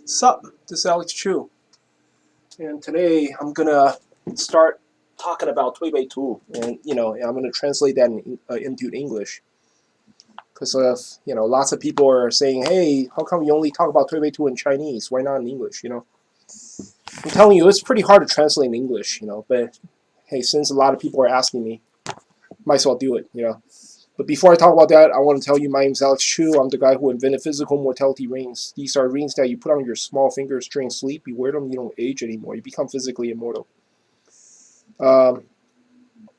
Sup, this is Alex Chu, and today I'm gonna start talking about Tui Bei Tu, and I'm gonna translate that into English, because lots of people are saying, hey, how come you only talk about Tui Bei Tu in Chinese? Why not in English? I'm telling you, it's pretty hard to translate in English, but hey, since a lot of people are asking me, might as well do it. But before I talk about that, I want to tell you my name is Alex Chu. I'm the guy who invented physical mortality rings. These are rings that you put on your small fingers during sleep. You wear them, you don't age anymore. You become physically immortal.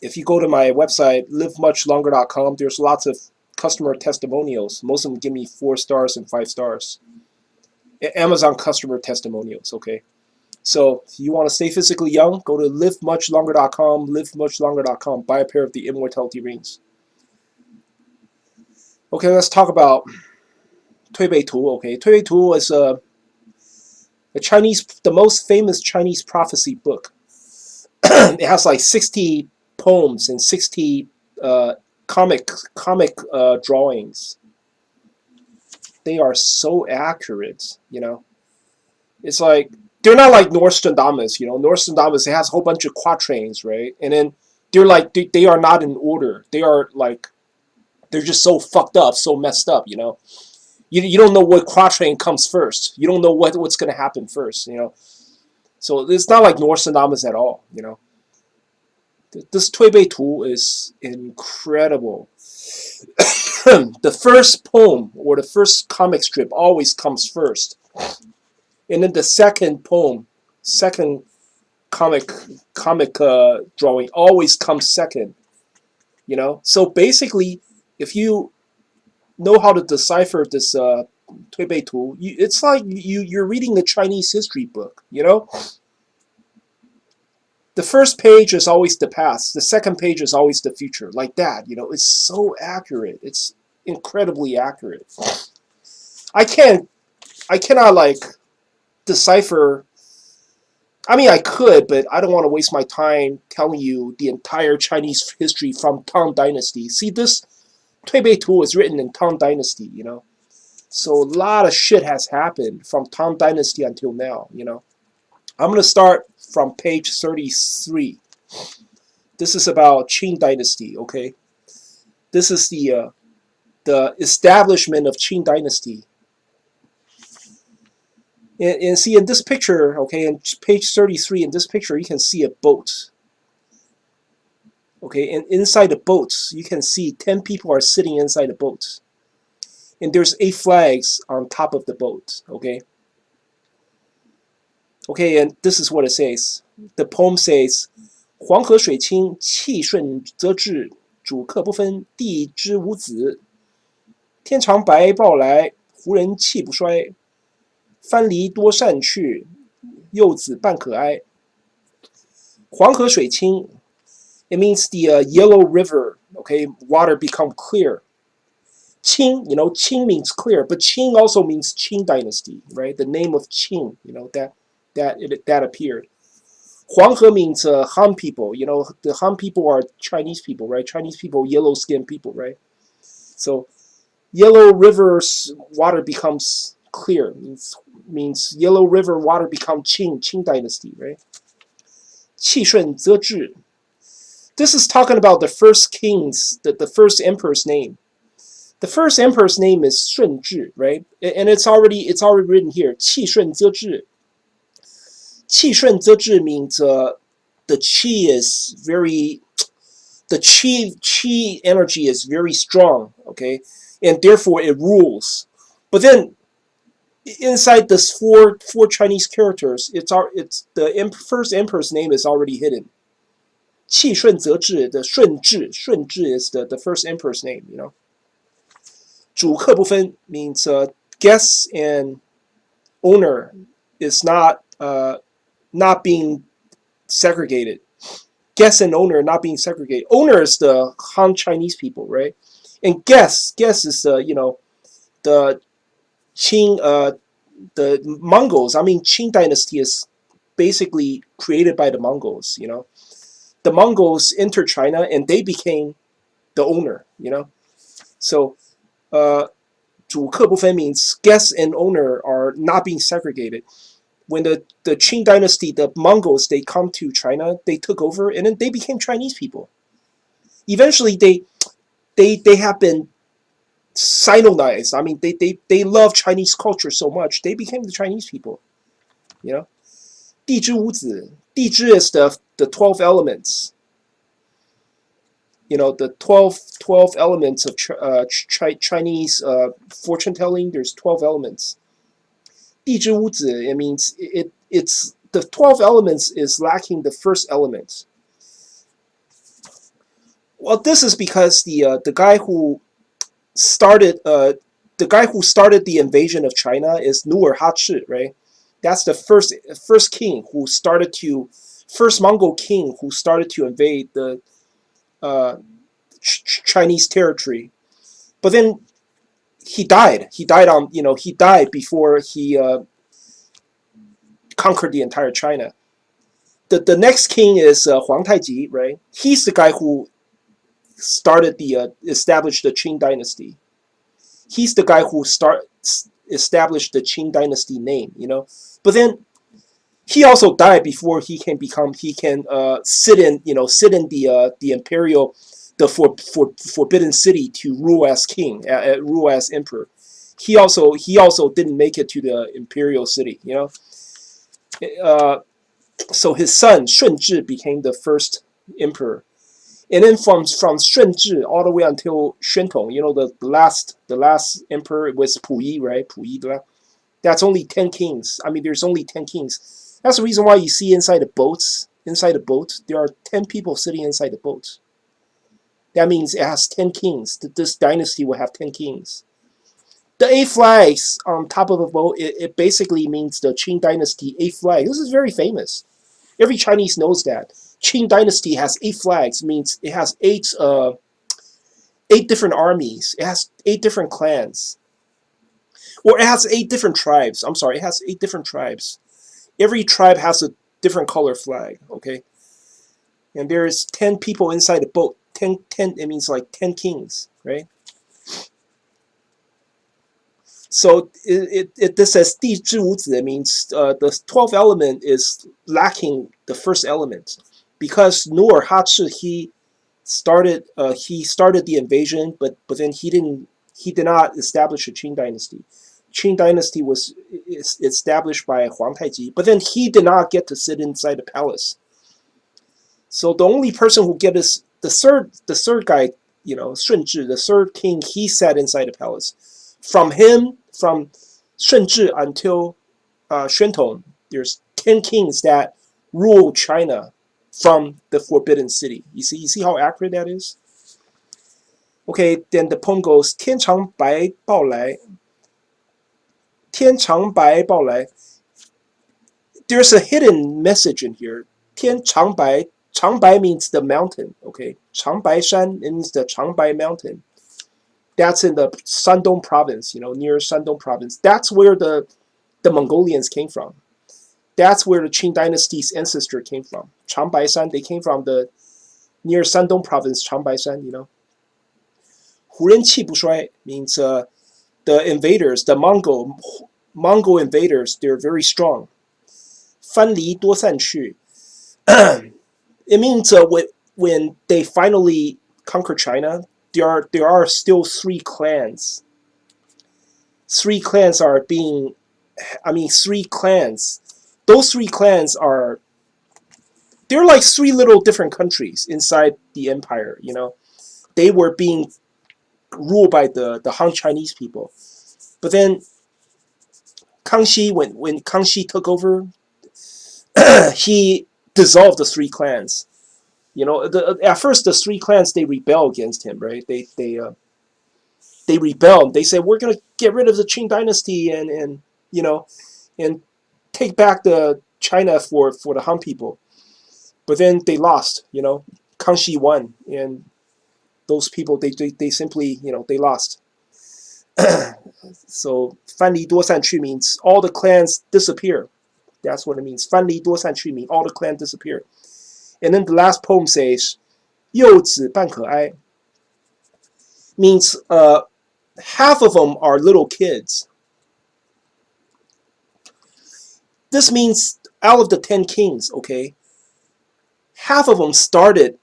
If you go to my website, livemuchlonger.com, there's lots of customer testimonials. Most of them give me 4 stars and 5 stars. Amazon customer testimonials, okay? So if you want to stay physically young, go to livemuchlonger.com, livemuchlonger.com. Buy a pair of the immortality rings. Okay, let's talk about Tui Bei Tu. Okay, Tui Bei Tu is the most famous Chinese prophecy book. It has like 60 poems and 60 comic drawings. They are so accurate. It's like they're not like Nostradamus. Nostradamus, it has a whole bunch of quatrains, right? And then they are not in order. They're just so fucked up, so messed up. You don't know what quatrain comes first. You don't know what's going to happen first. So it's not like Nostradamus at all. This Tui Bei Tu is incredible. The first poem or the first comic strip always comes first, and then the second poem, second comic drawing always comes second. So basically, if you know how to decipher this Tui Bei Tu, it's like you're reading a Chinese history book. The first page is always the past. The second page is always the future. Like that. It's so accurate. It's incredibly accurate. I cannot like decipher. I mean, I could, but I don't want to waste my time telling you the entire Chinese history from Tang Dynasty. See, this Tui Bei Tu is written in Tang Dynasty. So a lot of shit has happened from Tang Dynasty until now. I'm going to start from page 33. This is about Qing Dynasty, okay? This is the establishment of Qing Dynasty. And see, in this picture, okay, in page 33, in this picture, you can see a boat. Okay, and inside the boat, you can see 10 people are sitting inside the boat. And there's 8 flags on top of the boat, okay? Okay, and this is what it says. The poem says, 黄河水清，气顺则治，主客不分，地之无子。天长白报来，胡人气不衰。藩篱多善去，幼子半可哀。黄河水清 it means the yellow river, okay, water become clear. Qing, Qing means clear, but Qing also means Qing Dynasty, right? The name of Qing, that appeared. Huanghe means Han people. The Han people are Chinese people, right? Chinese people, yellow-skinned people, right? So, yellow river's water becomes clear. Means yellow river water becomes Qing Dynasty, right? 气顺则治. This is talking about the first king's, the first emperor's name. The first emperor's name is Shun Zhi, right? And it's already written here. 气顺则治. 气顺则治 means the qi is very, the qi energy is very strong, okay, and therefore it rules. But then inside this four Chinese characters, it's the first emperor's name is already hidden. 气顺则治, the Shun Zhi is the first emperor's name, 主客不分 means guest and owner is not being segregated. Guest and owner not being segregated. Owner is the Han Chinese people, right? And guest is the Qing, the Mongols. I mean, Qing Dynasty is basically created by the Mongols. The Mongols entered China and they became the owner. So, 主主客不分 means guest and owner are not being segregated. When the Qing dynasty, the Mongols, they come to China, they took over, and then they became Chinese people. Eventually, they have been Sinonized. I mean, they love Chinese culture so much, they became the Chinese people. You know, 地支五子. 地支 is the 12 elements. You know, the 12 elements of Chinese fortune telling. There's 12 elements. 地支五子, it means it's the 12 elements is lacking the first element. Well, this is because the guy who started the invasion of China is Nuer Hachi, right? That's the first king who started to first Mongol king who started to invade the Chinese territory. But then he died. He died before he conquered the entire China. The next king is Huang Taiji, right? He's the guy who started established the Qing dynasty. He's the guy who established the Qing dynasty name, you know. But then he also died before he can sit in the imperial, the forbidden city to rule as king, rule as emperor. He also didn't make it to the imperial city, you know. So his son Shunzhi became the first emperor. And then from Shunzhi all the way until Xuantong, you know, the last emperor was Puyi, right? Puyi, that's only 10 kings. I mean, there's only 10 kings. That's the reason why you see inside the boat, there are 10 people sitting inside the boat. That means it has 10 kings. This dynasty will have 10 kings. The 8 flags on top of the boat, it basically means the Qing dynasty 8 flag. This is very famous. Every Chinese knows that. Qing dynasty has 8 flags, means it has 8 different armies. It has 8 different clans. Or it has 8 different tribes. I'm sorry, it has 8 different tribes. Every tribe has a different color flag, okay? And there's 10 people inside the boat. 10, it means like 10 kings, right? So this says 地支五子, it means the 12th element is lacking the first element. Because Nuer Hachi, he started the invasion, but then he did not establish a Qing dynasty. Qing dynasty was established by Huang Taiji, but then he did not get to sit inside the palace. So the only person who gets the third guy, you know, Shunzhi, the third king, he sat inside the palace. From Shunzhi until Xuantong, there's 10 kings that rule China from the Forbidden City. You see how accurate that is? Okay, then the poem goes, 天长白报来. 天长白报来. There's a hidden message in here. 天长白, 长白 means the mountain, okay? 长白山 means the 长白mountain. That's in the Shandong province, you know, near Shandong province. That's where the Mongolians came from. That's where the Qing dynasty's ancestor came from. Changbaisan, they came from the near Shandong province, Changbaisan, you know. 胡人气不衰 means the invaders, the Mongol invaders, they're very strong. 藩篱多散去. It means when they finally conquer China, there are still 3 clans. 3 clans are being, 3 clans. Those 3 clans are, they're like 3 little different countries inside the empire, you know. They were being ruled by the Han Chinese people. But then Kangxi, when Kangxi took over, he dissolved the 3 clans. You know, at first the 3 clans, they rebel against him, right? They rebelled. They said, we're gonna get rid of the Qing dynasty and you know, and take back the China for the Han people. But then they lost, you know. Kangxi won, and those people they simply, you know, they lost. So 藩篱多散去 means all the clans disappear. That's what it means. 藩篱多散去 means all the clans disappear. And then the last poem says 幼子半可哀 means half of them are little kids. This means out of the 10 kings, okay, half of them started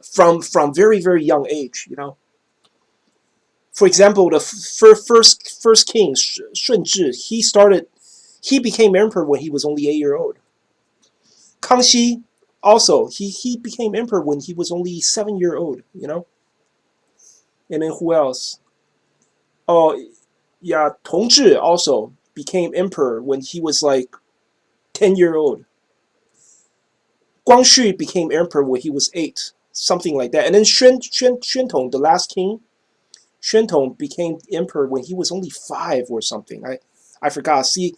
from very very young age. For example, the first king Shunzhi, he became emperor when he was only 8 years old. Kangxi also he became emperor when he was only 7 years old. And then who else? Oh yeah, Tongzhi also became emperor when he was like 10 years old. Guangxu became emperor when he was 8, something like that. And then Xuantong, the last king, Xuantong became emperor when he was only 5 or something. I forgot. See,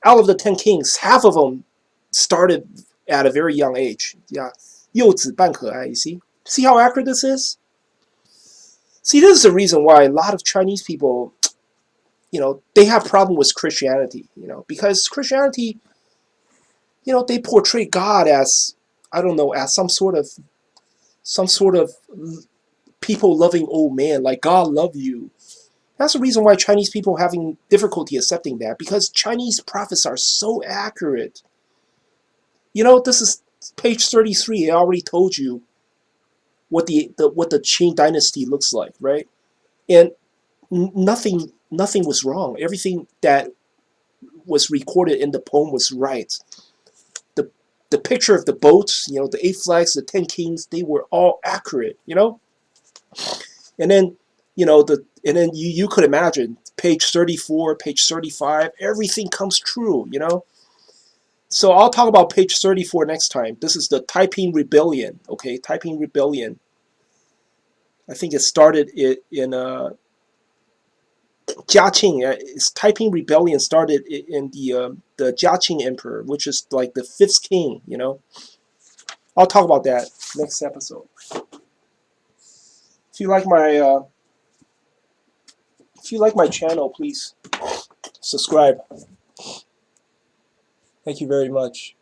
out of the 10 kings, half of them started at a very young age. Yeah, 幼子半可爱. You see? See how accurate this is? See, this is the reason why a lot of Chinese people, they have problem with Christianity. Because Christianity, they portray God as, I don't know, as some sort of people loving old man, like God love you. That's the reason why Chinese people having difficulty accepting that, because Chinese prophets are so accurate. This is page 33. I already told you what the Qing dynasty looks like, right? And nothing was wrong. Everything that was recorded in the poem was right. The the picture of the boats, the 8 flags, the 10 kings, they were all accurate. And then you could imagine page 34, page 35, everything comes true. So I'll talk about page 34 next time. This is the Taiping Rebellion. Okay, Taiping Rebellion. I think it started in Jacquin. Taiping Rebellion started in the Jacquin Emperor, which is like the 5th king. I'll talk about that next episode. If you like my channel, please subscribe. Thank you very much.